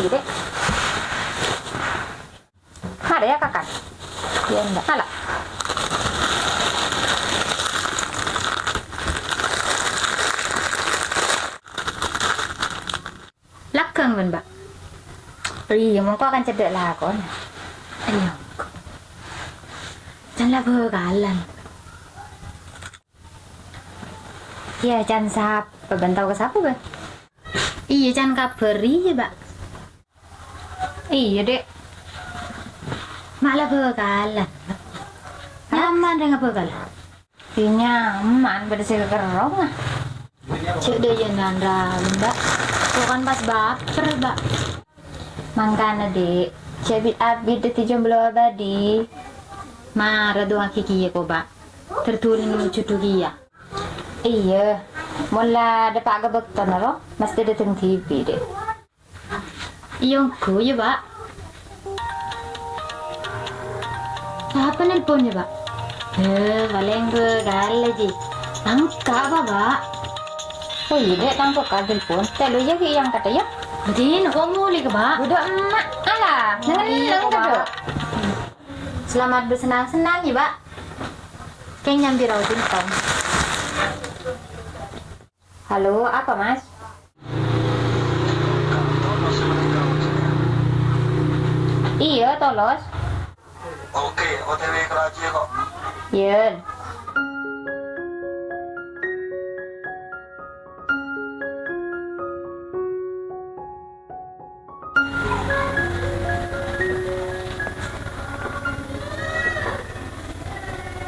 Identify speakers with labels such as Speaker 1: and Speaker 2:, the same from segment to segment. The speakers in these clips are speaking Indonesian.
Speaker 1: dek. Ada ya kakak? Ya enggak. Alah. Lakang kan, Mbak? Iya, mong ko akan cedek lah kon. Ayo. Janganlah bergalan. Iya, jangan sap. Bantau ke siapa, Mbak? Iya, jangan kabari ya, Mbak. Iya, Dek. Malah bergalan. Nyaman dengan bergalan. Iya, nyaman. Berdasar kerong ah. Cek dia jangan Mbak. Bukan pas baper, Mbak. Mangkana, Dek. Cek abid deti jomblo abadi. Marah doang kiki ya, kok, Mbak. Tertulis cucu kia. Iya. Mula dapat agak bekton naro, mesti datang TV deh. Iyong ku ya, Pak. Apa nelponnya, Pak? Paling begal lagi. Tangkap apa, Pak? Oh iya deh, tangkap kan telepon. Telu ya yang kata ya. Jadi nak ngomong ke, Pak? Udah emak, alah, nengen kado. Selamat bersenang-senang ya, Pak. Kayak nyambi rautin tom. Halo, apa Mas? Iya, tolos.
Speaker 2: Oke, OTW ke Raja kok.
Speaker 1: Iya.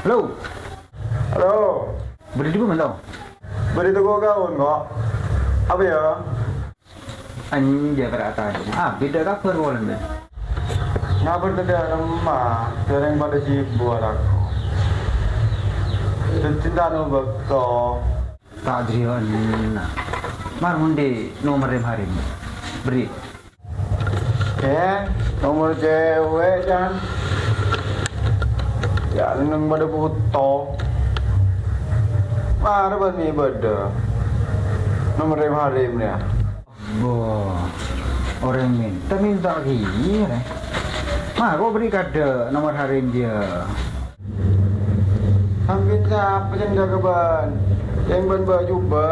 Speaker 3: Halo,
Speaker 2: Halo,
Speaker 3: beri di mana tau?
Speaker 2: berita gua gaun kok. Apa ya?
Speaker 3: Anja kerata. Beda kabar bolan deh.
Speaker 2: Ngabar tadi ada emak, sering pada sibuk aku. Cinta nu bekto.
Speaker 3: Tak jeriwan. Mar mundi nomor harim. Beri.
Speaker 2: Nomor cewek kan. Ya, neng pada foto. Mana bani beda. Nomor harim ya.
Speaker 3: Boh, orang minta lagi. Mah, kau beri kade nomor harim dia.
Speaker 2: Hampir siapa yang jaga ban? Yang ban baju ba.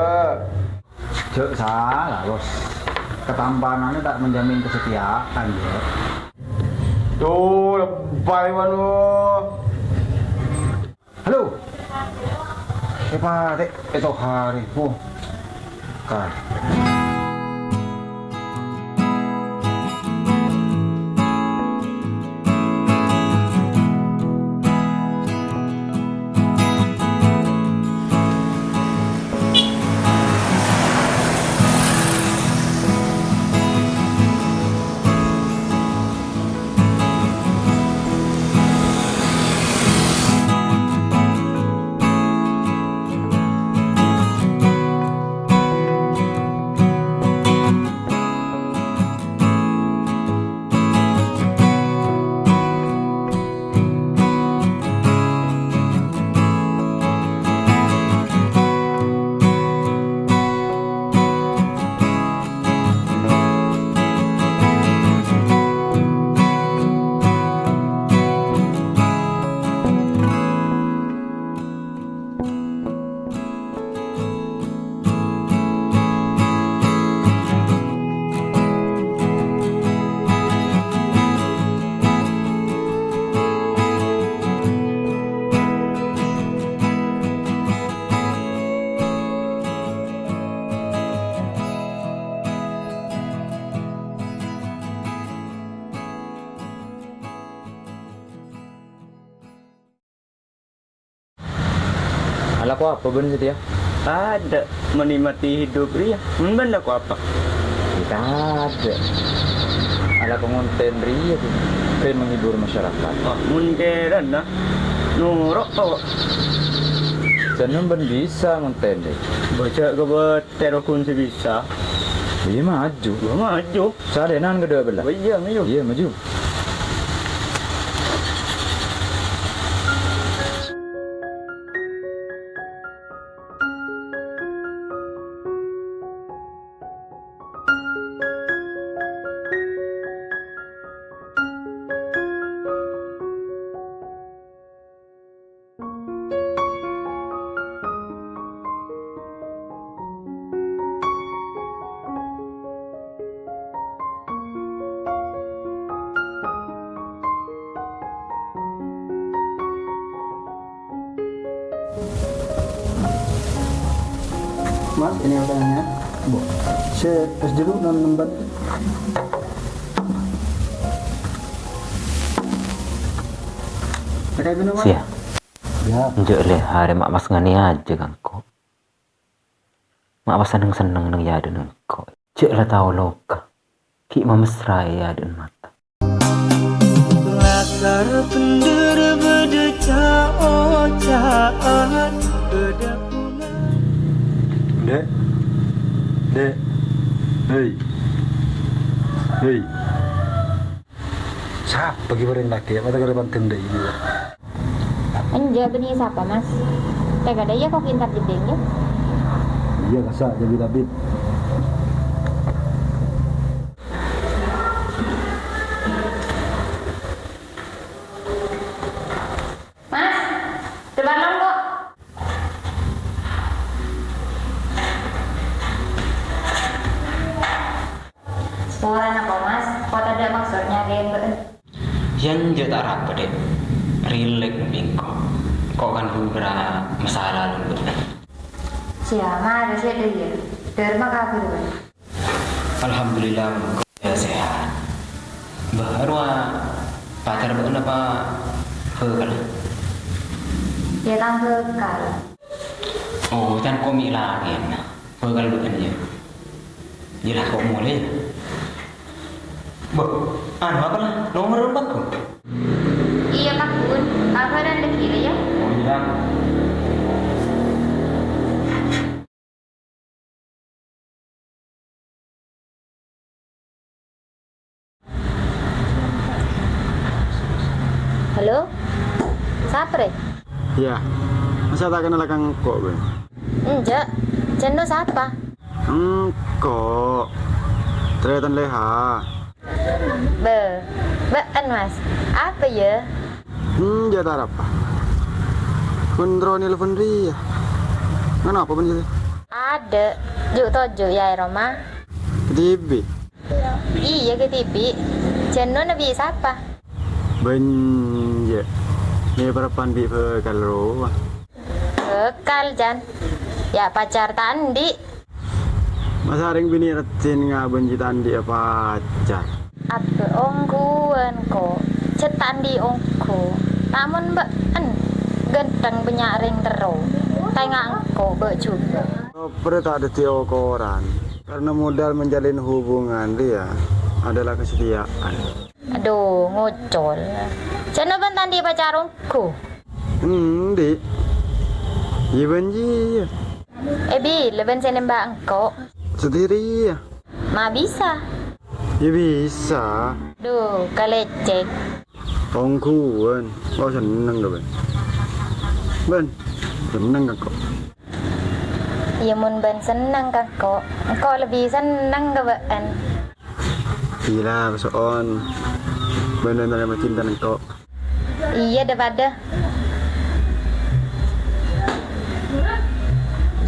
Speaker 3: Cek salah bos. Ketampanannya tak menjamin kesetiaan ya.
Speaker 2: Tuh, lebay manu.
Speaker 3: Halo. Siapa dek? Itu hari bu. Kan. Alah kau apa benar dia?
Speaker 4: Ada menikmati hidup dia. Benda aku apa?
Speaker 3: Kita ada. Alah konten dia tu. Kau menghibur masyarakat.
Speaker 4: Mungkin dah. Nurok kau.
Speaker 3: Senang ben bisa konten deh.
Speaker 4: Baca ke buat terokun sebisa.
Speaker 3: Iya maju.
Speaker 4: Gua maju.
Speaker 3: Sadenan kedua belah.
Speaker 4: Iya maju.
Speaker 3: Iya maju.
Speaker 5: ini orangnya. Bu, saya pas dulu nonton. Pakai minum apa?
Speaker 3: Sia.
Speaker 5: Ya.
Speaker 3: Njek le hari mak mas ngani aja kan kok. Mak pas seneng-seneng nang ya den kok. Cek lah tau loka. Ki mamesra ya den mata.
Speaker 4: Lakar pendur bedecaan bedapungan.
Speaker 2: Dek. Dek. Hei. Hei.
Speaker 5: Siapa gibarin laki? Apa tak ada bantuan deh ini?
Speaker 1: Enggak benih siapa mas? Tega daya kok kintar jedengnya?
Speaker 5: Iya kasak jadi David.
Speaker 1: Mas, depan lo kok. Sekolah anak kok mas, kok ada maksudnya gembel.
Speaker 3: Yang je tak apa dek. Relax bingko. Kok kan beberapa masalah lu.
Speaker 1: Siapa ada sih dia? Derma kabur kan?
Speaker 3: Alhamdulillah ya sehat. Baru pacar betul apa? Bekal.
Speaker 1: Dia tang bekal.
Speaker 3: Oh, jangan komik lagi nah. Bekal betul ya. Jelas kok mulai. Anu apa lah? Nomor 4 kok.
Speaker 1: Iya Pak Bun, apa dan kiri ya?
Speaker 3: Oh iya.
Speaker 1: Halo? Sapre?
Speaker 2: Ya. Masa tak kenal kang kok, Ben?
Speaker 1: Enggak. Cendo siapa?
Speaker 2: Kok. Ternyata leha.
Speaker 1: Bean mas. Apa ya?
Speaker 2: Jatah apa? Kundro nelfon dia. Kenapa Ben jadi?
Speaker 1: Ada. Juk tojo ya Roma.
Speaker 2: TV.
Speaker 1: Iya ke TV. Cendo nabi siapa?
Speaker 2: Ben ya. Ini berapa bi kalau
Speaker 1: Bekal Jan. Ya pacar Tandi.
Speaker 2: masa ring bini retin ngaben tandi apa pacar.
Speaker 1: Apa ongkuan ko? Cet Tandi ongku. Namun bean genteng penyaring terus. Tengah ko be juga.
Speaker 2: Perlu tak ada tio koran. Karena modal menjalin hubungan dia adalah kesetiaan.
Speaker 1: Aduh, ngocol. Cendo ban Tandi pacarku.
Speaker 2: Di. Iya benji.
Speaker 1: Ebi, leben senembak engkau.
Speaker 2: Sendiri ya.
Speaker 1: Ma bisa.
Speaker 2: Ya bisa.
Speaker 1: Duh, kalecek.
Speaker 2: Ongkuan. Kau seneng gak Ben? Ben, seneng gak kok?
Speaker 1: Ya mun ben seneng kan kok. Engkau lebih seneng ke ben.
Speaker 2: Gila, kesoon. Bener-bener cinta kok.
Speaker 1: Iya daripada.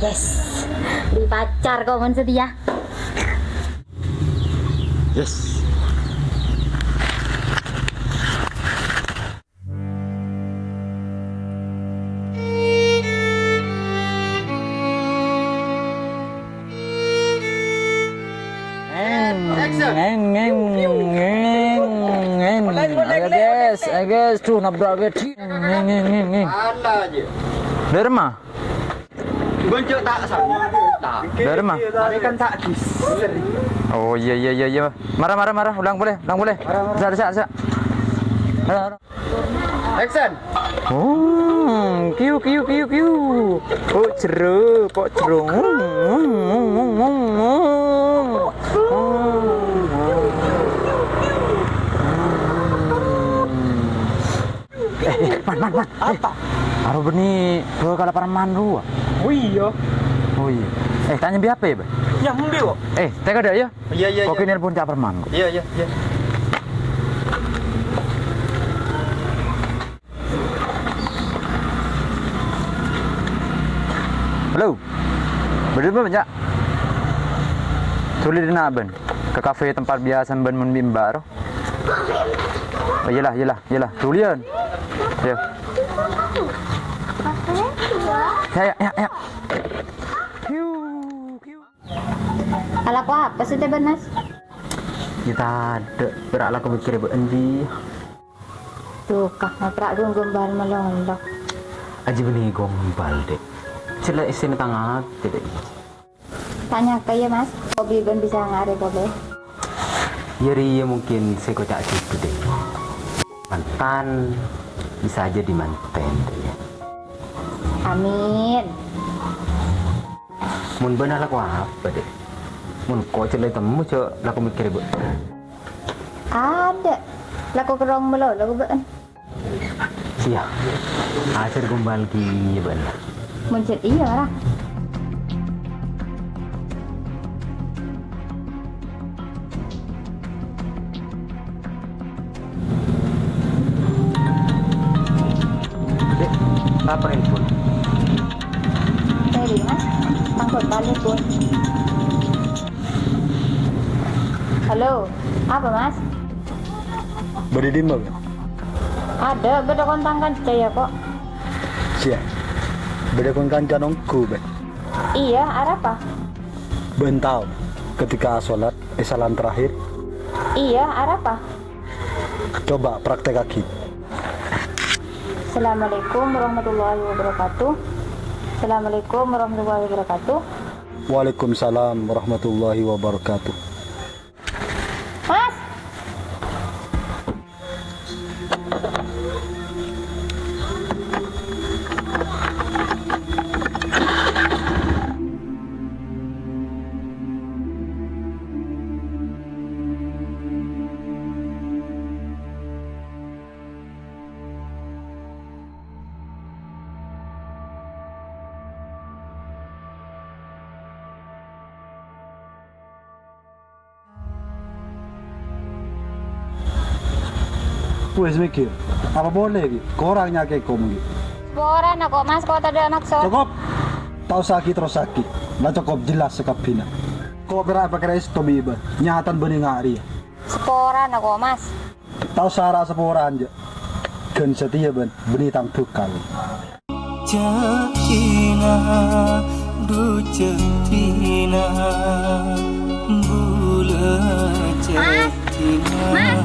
Speaker 1: Yes. Beli pacar kau mun setia.
Speaker 2: Yes.
Speaker 3: I guess tuh nabrak gede.
Speaker 2: Alah aja.
Speaker 3: Dari mana?
Speaker 2: Goncok tak sama. Tak.
Speaker 3: Dari mana?
Speaker 2: Ini kan tak diseri.
Speaker 3: Oh iya. Marah. Ulang boleh. Bisa.
Speaker 2: Action.
Speaker 3: Oh, kiu. Oh, ceru, kok cerung. Man. Apa? Baru benih ke kalaparan manru.
Speaker 2: Oh iya.
Speaker 3: Tanya bi apa ya, Be?
Speaker 2: Yang mbi kok.
Speaker 3: Tega ada ya?
Speaker 2: Iya.
Speaker 3: Kok kini pun cak perman kok.
Speaker 2: Iya.
Speaker 3: Halo. Berdua banyak. Tulis di Ben. Ke kafe tempat biasa Ben mun bimbar. Oh, iyalah. Tulian. Ya. Ya. Kiu.
Speaker 1: Ala ko apa sih teh Mas?
Speaker 3: Kita ada berak aku mikir bendi.
Speaker 1: Tuh kah ngaprak dong gombal melondok.
Speaker 3: Aji benih gombal dek. Celak isin tangan dek.
Speaker 1: Tanya kayak Mas, Kobe ben bisa ngare Kobe.
Speaker 3: Yari ya mungkin saya kocak situ dek. Mantan bisa aja di manten dek ya.
Speaker 1: Amin.
Speaker 3: Mun benar aku apa dek? Mun kok celak temu cok laku mikir be.
Speaker 1: Ada. Laku kerong melo laku ben.
Speaker 3: Sia. Akhir gombal ki benar.
Speaker 1: Muncul iya lah.
Speaker 3: Dek, apa handphone?
Speaker 1: Tadi Mas, tangkut balik pun. Halo, apa Mas?
Speaker 5: Beridim ba?
Speaker 1: Ada, beda kontang kan saya kok.
Speaker 5: Siya. Beda kon kancanongku ba?
Speaker 1: Iya, ada apa?
Speaker 5: Bentau ketika sholat salam terakhir.
Speaker 1: Iya, ada apa?
Speaker 5: Coba praktek kaki.
Speaker 1: Assalamualaikum warahmatullahi wabarakatuh. Assalamualaikum warahmatullahi wabarakatuh.
Speaker 5: Waalaikumsalam warahmatullahi wabarakatuh.
Speaker 1: Mas,
Speaker 5: Wes mikir, apa boleh gitu? Korangnya kayak kamu gitu.
Speaker 1: boran aku Mas, kok tadi anak so.
Speaker 5: Cukup. Tahu sakit terus sakit. Nah cukup jelas sekapina. Kau berapa kira itu biba? Nyatan bening hari.
Speaker 1: Seporan aku Mas.
Speaker 5: Tahu sara seporan aja. Kan setia ben benitang tukal.
Speaker 6: Jatina du jatina bula jatina